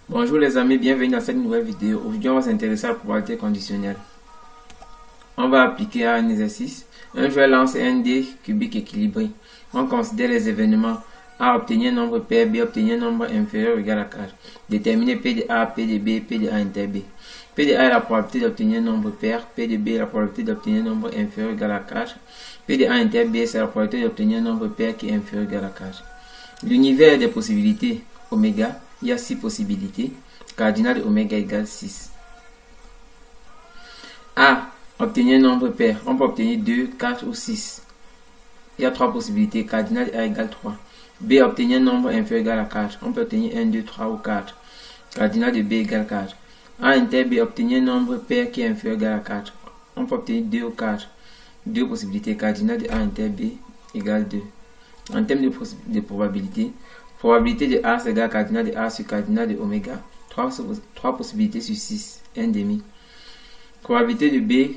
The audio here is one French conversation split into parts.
Bonjour les amis, bienvenue dans cette nouvelle vidéo. Aujourd'hui, on va s'intéresser à la probabilité conditionnelle. On va appliquer à un exercice. Un joueur lance un dé cubique équilibré. On considère les événements A obtenir un nombre pair, B obtenir un nombre inférieur ou égal à 4. Déterminer P de A, P de B, P de A inter B. P de A est la probabilité d'obtenir un nombre pair, P de B est la probabilité d'obtenir un nombre inférieur ou égal à 4. P de A inter B, c'est la probabilité d'obtenir un nombre pair qui est inférieur ou égal à 4. L'univers des possibilités oméga. Il y a 6 possibilités. Cardinal de oméga égale 6. A. Obtenir un nombre pair. On peut obtenir 2, 4 ou 6. Il y a 3 possibilités. Cardinal de A égale 3. B. Obtenir un nombre inférieur égal à 4. On peut obtenir 1, 2, 3 ou 4. Cardinal de B égale 4. A inter B. Obtenir un nombre pair qui est inférieur égal à 4. On peut obtenir 2 ou 4. 2 possibilités. Cardinal de A inter B égale 2. En termes de probabilité, probabilité de A c'est égal à cardinal de A sur cardinal de oméga. 3 possibilités sur 6, 1 demi. Probabilité de B,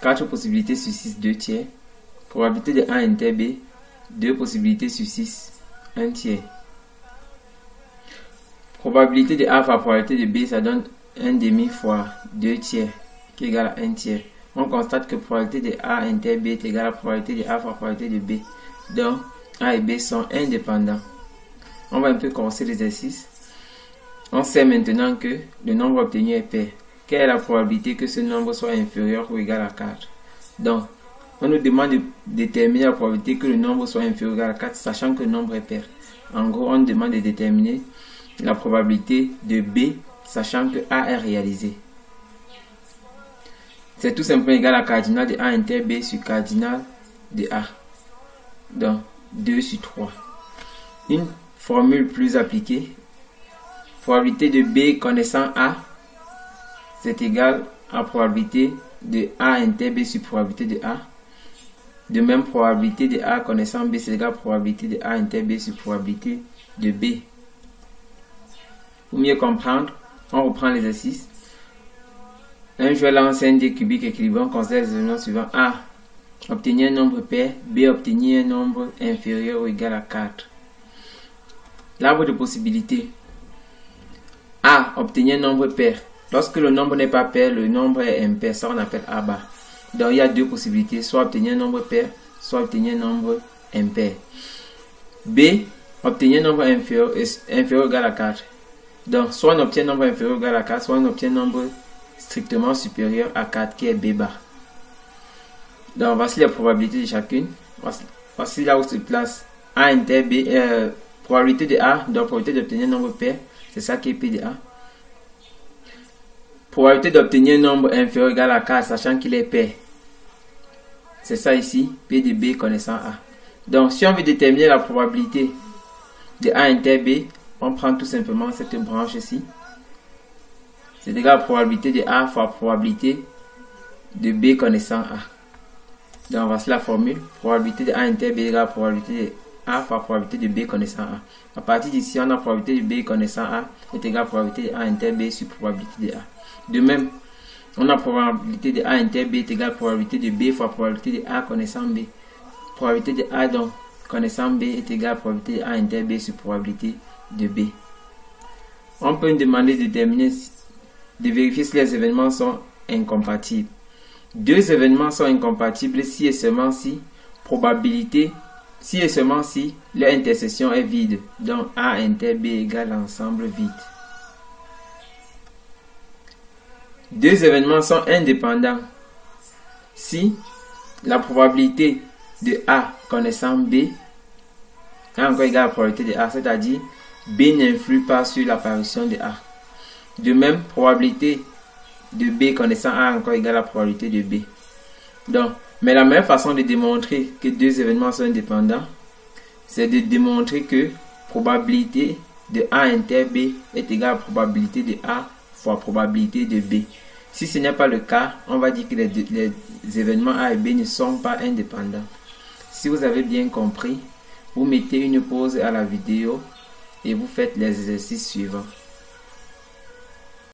4 possibilités sur 6, 2 tiers. Probabilité de A inter B, 2 possibilités sur 6, 1 tiers. Probabilité de A fois probabilité de B, ça donne 1 demi fois 2 tiers, qui est égal à 1 tiers. On constate que probabilité de A inter B est égale à probabilité de A fois probabilité de B. Donc, A et B sont indépendants. On va un peu corser l'exercice. On sait maintenant que le nombre obtenu est pair. Quelle est la probabilité que ce nombre soit inférieur ou égal à 4? Donc, on nous demande de déterminer la probabilité que le nombre soit inférieur ou égal à 4, sachant que le nombre est pair. En gros, on demande de déterminer la probabilité de B, sachant que A est réalisé. C'est tout simplement égal à cardinal de A inter B sur cardinal de A. Donc, 2 sur 3. Une formule plus appliquée. Probabilité de B connaissant A, c'est égal à probabilité de A inter B sur probabilité de A. De même, probabilité de A connaissant B, c'est égal à probabilité de A inter B sur probabilité de B. Pour mieux comprendre, on reprend l'exercice. Un joueur lance un dé cubique équilibré. On considère les éléments suivants. A. Obtenir un nombre pair. B. Obtenir un nombre inférieur ou égal à 4. L'arbre de possibilités. A. Obtenir un nombre pair. Lorsque le nombre n'est pas pair, le nombre est impair. Ça, on appelle A bar. Donc, il y a deux possibilités. Soit obtenir un nombre pair, soit obtenir un nombre impair. B. Obtenir un nombre inférieur ou égal à 4. Donc, soit on obtient un nombre inférieur ou égal à 4, soit on obtient un nombre strictement supérieur à 4, qui est B bar. Donc, voici les probabilités de chacune. Voici là où se place A inter B. Probabilité de A, donc probabilité d'obtenir un nombre pair, c'est ça qui est P de A. Probabilité d'obtenir un nombre inférieur ou égal à 4, sachant qu'il est pair. C'est ça ici, P de B connaissant A. Donc, si on veut déterminer la probabilité de A inter B, on prend tout simplement cette branche ici. C'est égal à probabilité de A fois probabilité de B connaissant A. Donc, voici la formule. Probabilité de A inter B égale à probabilité de A fois probabilité de B connaissant A. À partir d'ici, on a probabilité de B connaissant A est égale à probabilité de A inter B sur probabilité de A. De même, on a probabilité de A inter B est égale à probabilité de B fois probabilité de A connaissant B. Probabilité de A donc connaissant B est égale à probabilité de A inter B sur probabilité de B. On peut nous demander de vérifier si les événements sont incompatibles. Deux événements sont incompatibles si et seulement si probabilité, si et seulement si leur intersection est vide. Donc A inter B égale ensemble vide. Deux événements sont indépendants si la probabilité de A connaissant B est encore égale à la probabilité de A, c'est-à-dire B n'influe pas sur l'apparition de A. De même, probabilité de B connaissant A encore égale à la probabilité de B. Donc, mais la meilleure façon de démontrer que deux événements sont indépendants, c'est de démontrer que probabilité de A inter B est égale à probabilité de A fois probabilité de B. Si ce n'est pas le cas, on va dire que les événements A et B ne sont pas indépendants. Si vous avez bien compris, vous mettez une pause à la vidéo et vous faites les exercices suivants.